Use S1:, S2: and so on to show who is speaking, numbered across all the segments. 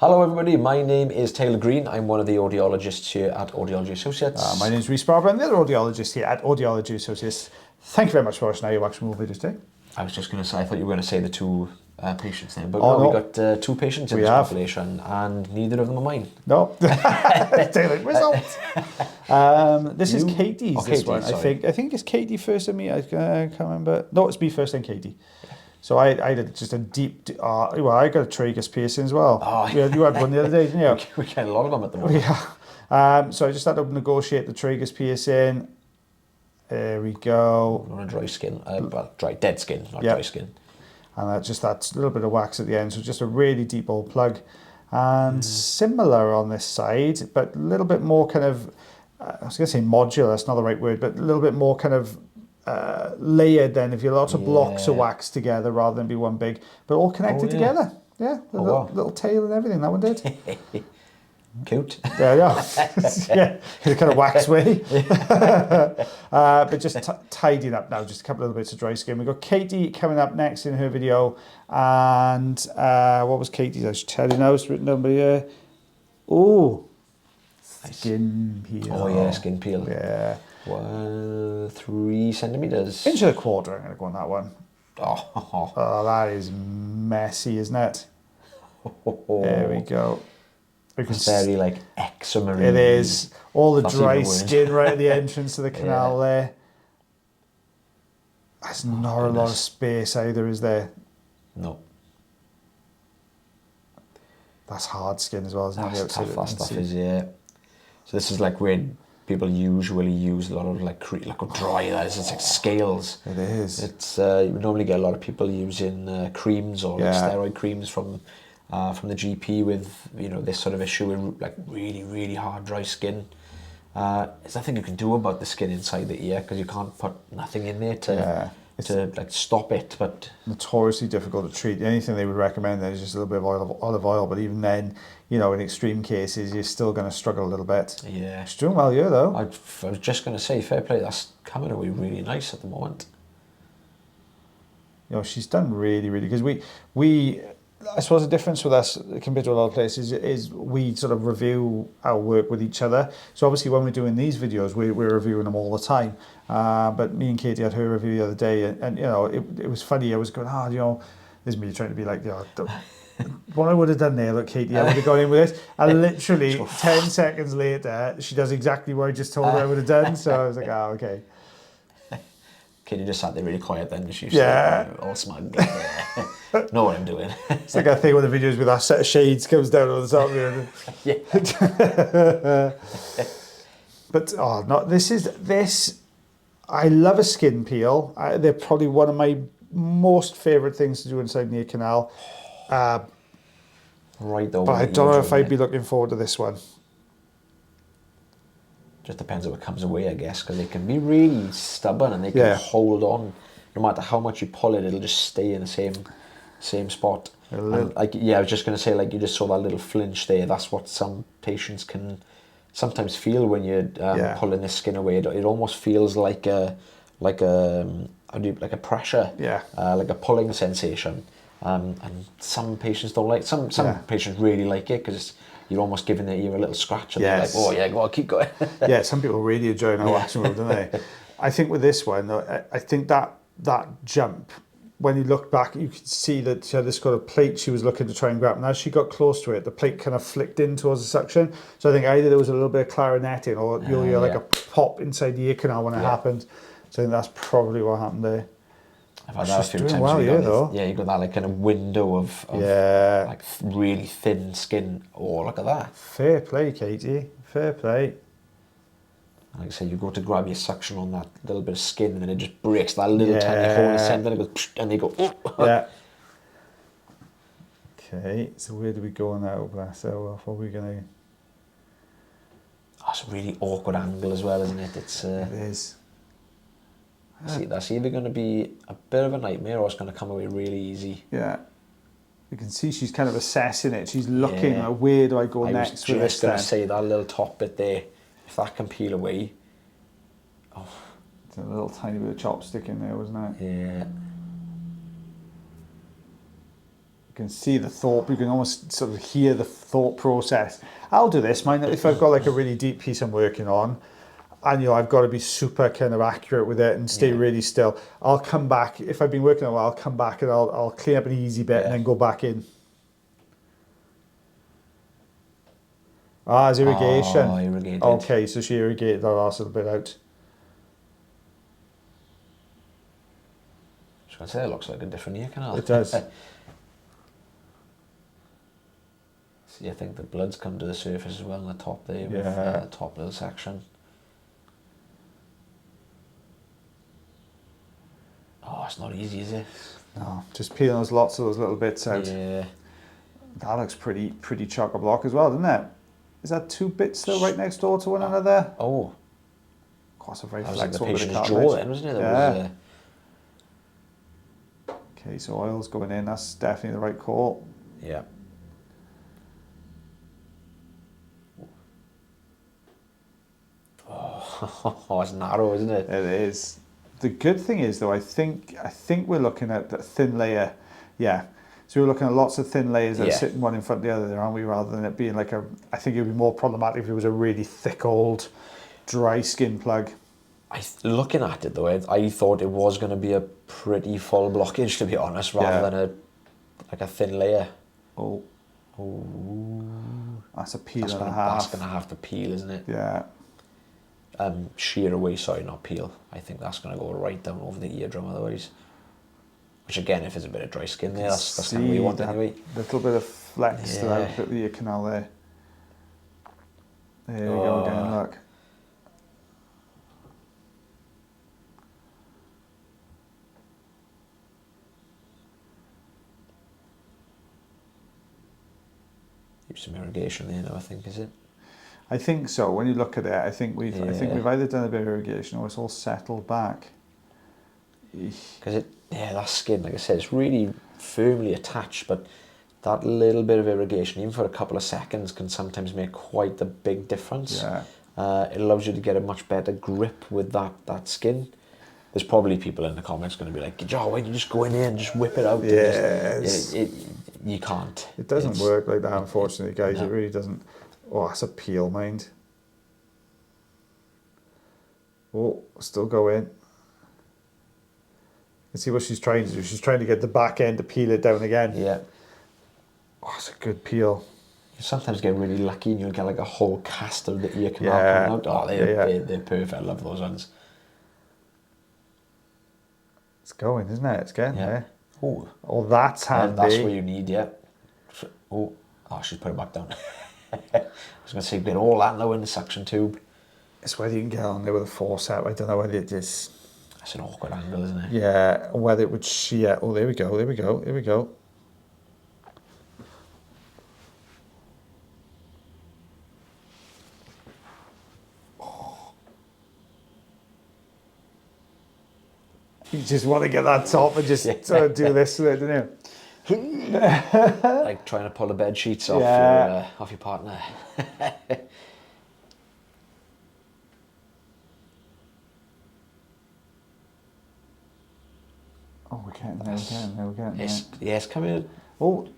S1: Hello everybody, my name is Taylor Green. I'm one of the audiologists here at Audiology Associates.
S2: My name is Rhys and the other audiologist here at Audiology Associates. Thank you very much for watching our wax removal videos today.
S1: I was just going to say, I thought you were going to say the two patients there, but no, we've got two patients in this population and neither of them are mine.
S2: No. Taylor, result. This is Katie's, this one. Sorry. I think it's Katie first and me. I can't remember. No, it's me first and Katie. So I did just a deep, well, I got a tragus piercing as well.
S1: Oh.
S2: You had one the other day, didn't you?
S1: We get a lot of them at the moment.
S2: Yeah. So I just had to negotiate the tragus piercing. There we go.
S1: On a dry skin, well, dead skin, not dry skin.
S2: And just that little bit of wax at the end, so just a really deep old plug. And similar on this side, but a little bit more kind of, I was going to say modular, that's not the right word, but a little bit more kind of layered then, if you lots of blocks of wax together rather than be one big, but all connected together. Yeah, little tail and everything, that one did.
S1: Cute.
S2: There you are. Yeah, in a kind of wax way. But just tidying up now, just a couple of little bits of dry skin. We've got Katie coming up next in her video. And what was Katie's? I should tell you now, it's written down by here. Oh, skin peel.
S1: Oh yeah, skin peel.
S2: Yeah.
S1: 3 centimeters.
S2: Inch and a quarter, I'm going to go on that one.
S1: Oh,
S2: that is messy, isn't it? There we go.
S1: It's very like eczema.
S2: It is. All the dry skin right at the entrance to the canal there. There's not a lot of space either, is there?
S1: No.
S2: That's hard skin as well, isn't it?
S1: That's tough, that stuff is, yeah. So this is like where people usually use a lot of like dry, it's like scales.
S2: It is.
S1: It's you normally get a lot of people using creams or like steroid creams from the GP with this sort of issue with like really hard dry skin. There's nothing you can do about the skin inside the ear because you can't put nothing in there to like stop it. But
S2: notoriously difficult to treat. Anything they would recommend is just a little bit of olive oil, but even then, in extreme cases, you're still going to struggle a little bit.
S1: Yeah,
S2: she's doing well here though.
S1: I was just going to say, fair play. That's coming away really nice at the moment.
S2: She's done really because we. I suppose the difference with us compared to a lot of places is we sort of review our work with each other. So obviously when we're doing these videos, we're reviewing them all the time. But me and Katie had her review the other day, and it was funny. I was going, this is me trying to be like, what I would have done there, look, Katie, I would have gone in with this. And literally 10 seconds later, she does exactly what I just told her I would have done. So I was like, okay.
S1: Katie just sat there really quiet then. She's all smug. Know what I'm doing.
S2: It's like that thing with the videos with that set of shades comes down on the top here.
S1: Yeah.
S2: But this. I love a skin peel. They're probably one of my most favourite things to do inside the ear canal.
S1: Right though.
S2: But I don't know if I'd be looking forward to this one.
S1: Just depends on what comes away, I guess, because they can be really stubborn and they can hold on. No matter how much you pull it, it'll just stay in the same spot. And I was just going to say, like you just saw that little flinch there. That's what some patients can sometimes feel when you're pulling the skin away. It almost feels like a pressure, like a pulling sensation. And some patients don't like. Some patients really like it because you're almost giving their ear a little scratch and they're like, oh yeah, go on, keep going. Yeah,
S2: some people really enjoy our wax removal, don't they? I think with this one, I think that jump, when you look back, you could see that she had this kind of plate she was looking to try and grab. And as she got close to it, the plate kind of flicked in towards the suction. So I think either there was a little bit of clarinetting or you'll hear like a pop inside the ear canal when it happened. So I think that's probably what happened there.
S1: I've had that a few times.
S2: Well,
S1: you got that like kind of window of like really thin skin. Oh, look at that.
S2: Fair play, Katie. Fair play.
S1: Like I said, you go to grab your suction on that little bit of skin and then it just breaks that little tiny hole in the centre and it goes, and they go,
S2: yeah. Okay, so where do we go now, bless her? What are we going to...
S1: That's a really awkward angle as well, isn't it? It
S2: is.
S1: That's either going to be a bit of a nightmare or it's going to come away really easy.
S2: Yeah. You can see she's kind of assessing it. She's looking at where do I go next with this. I was
S1: just going to say that little top bit there, if that can peel away. Oh.
S2: It's a little tiny bit of chopstick in there, wasn't it?
S1: Yeah.
S2: can see the thought, but you can almost sort of hear the thought process. I'll do this, mind, if I've got like a really deep piece I'm working on, and I've got to be super kind of accurate with it and stay really still. I'll come back, if I've been working on a while, I'll come back and I'll clean up an easy bit and then go back in. It's irrigation.
S1: Oh, irrigated.
S2: Okay, so she irrigated that last little bit out.
S1: I was going to say, it looks like a different ear canal.
S2: It does.
S1: See, I think the blood's come to the surface as well on the top there, with
S2: Yeah.
S1: the top little section. Oh, it's not easy, is it?
S2: No, just peeling those lots of those little bits out.
S1: Yeah.
S2: That looks pretty chock-a-block as well, doesn't it? Is that 2 bits still right next door to one another?
S1: Oh.
S2: Of course, a very
S1: That was like the
S2: flexible bit of
S1: patient's
S2: cartilage.
S1: jaw then, wasn't it? That was,
S2: Okay, so oil's going in. That's definitely the right call.
S1: yeah. Oh, it's narrow, isn't it?
S2: It is. The good thing is, though, I think we're looking at that thin layer. Yeah. So we're looking at lots of thin layers that are sitting one in front of the other there, aren't we? Rather than it being like I think it would be more problematic if it was a really thick, old, dry skin plug.
S1: Looking at it though, I thought it was going to be a pretty full blockage, to be honest, rather than a thin layer.
S2: Oh. That's a peel
S1: That's
S2: and a
S1: gonna,
S2: half.
S1: That's going to have to peel, isn't it?
S2: Yeah.
S1: Shear away, sorry, not peel. I think that's going to go right down over the eardrum otherwise. Which again, if there's a bit of dry skin there, that's kind of what you want anyway.
S2: Little bit of flex throughout the ear canal there. There we go again, look.
S1: Keep some irrigation there now, I think, is it?
S2: I think so. When you look at it, I think we've either done a bit of irrigation or it's all settled back.
S1: Because that skin, like I said, it's really firmly attached, but that little bit of irrigation, even for a couple of seconds, can sometimes make quite a big difference.
S2: Yeah.
S1: It allows you to get a much better grip with that skin. There's probably people in the comments going to be like, Joe, why don't you just go in here and just whip it out?
S2: Yes.
S1: You can't.
S2: It doesn't work like that, unfortunately, guys.
S1: No.
S2: It really doesn't. Oh, that's a peel, mind. Oh, still going. Let's see what she's trying to do. She's trying to get the back end to peel it down again.
S1: Yeah.
S2: Oh, it's a good peel.
S1: You sometimes get really lucky and you'll get like a whole cast of the ear canal coming out. Oh, they're perfect. I love those ones.
S2: It's going, isn't it? It's getting there.
S1: Oh,
S2: that's handy.
S1: That's what you need, yeah. Oh, she's put it back down. I was going to say, get all that now in the suction tube.
S2: It's whether you can get on there with a forceps. I don't know whether it just...
S1: That's an awkward angle, isn't it?
S2: Yeah, whether it would shear. Oh, there we go, there we go, here we go. Oh. You just want to get that top and just sort of do this with it, don't you?
S1: Like trying to pull the bed sheets off your partner.
S2: Oh, we're getting there.
S1: It's coming.
S2: Oh,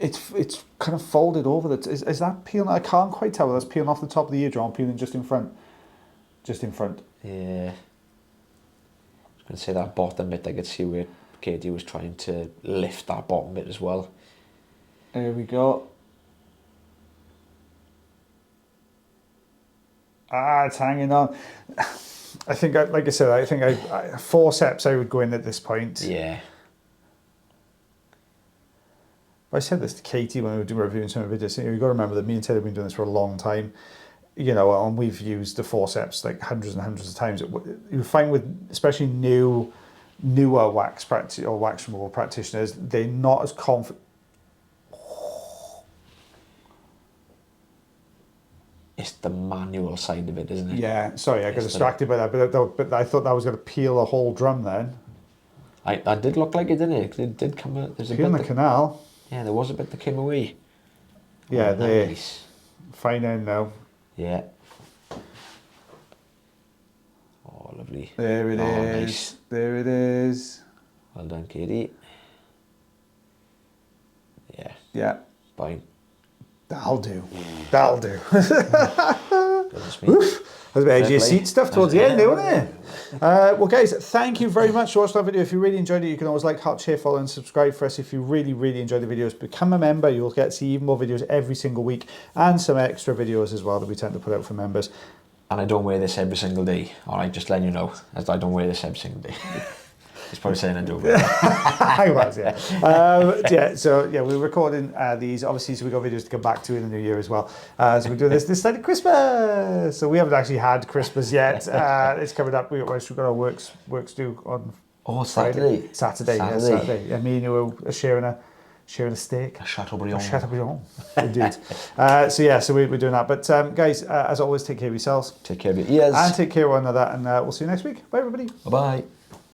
S2: it's kind of folded over. Is that peeling? I can't quite tell whether that's peeling off the top of the eardrum, peeling just in front. Just in front.
S1: Yeah. I was going to say that bottom bit, I could see where Katie was trying to lift that bottom bit as well.
S2: There we go. It's hanging on. I think, like I said, I think forceps I would go in at this point.
S1: Yeah.
S2: I said this to Katie when we were doing reviewing some of the videos. You've got to remember that me and Taylor have been doing this for a long time. You know, and we've used the forceps like hundreds and hundreds of times. You find with especially newer wax or wax removal practitioners, they're not as confident.
S1: It's the manual side of it, isn't it?
S2: Yeah, sorry, I got distracted by that, but I thought that was going to peel a whole drum then.
S1: That did look like it, didn't it? It did come out. There's a
S2: Peel
S1: bit
S2: in the canal.
S1: Yeah, there was a bit that came away.
S2: Yeah, there.
S1: Nice.
S2: Fine end now.
S1: Yeah. Oh, lovely.
S2: There it is.
S1: Nice.
S2: There it is.
S1: Well done, Katie.
S2: Yeah.
S1: Fine.
S2: That'll do. That'll do.
S1: Goodness me.
S2: There's a bit of edge of your seat stuff towards the end, isn't there? Well, guys, thank you very much for watching that video. If you really enjoyed it, you can always like, heart, share, follow, and subscribe for us. If you really, really enjoy the videos, become a member. You'll get to see even more videos every single week and some extra videos as well that we tend to put out for members.
S1: And I don't wear this every single day. All right, just letting you know, as I don't wear this every single day. He's probably saying I do.
S2: I was, yeah. So yeah, we're recording these. Obviously, so we got videos to come back to in the new year as well. So we're doing this side of Christmas. So we haven't actually had Christmas yet. It's coming up. We've got our works due on
S1: Saturday.
S2: Saturday. Yeah, me and you are sharing a steak.
S1: A Chateaubriand.
S2: Indeed. So we're doing that. But guys, as always, take care of yourselves.
S1: Take care of your ears.
S2: And take care of one another. And we'll see you next week. Bye, everybody.
S1: Bye-bye.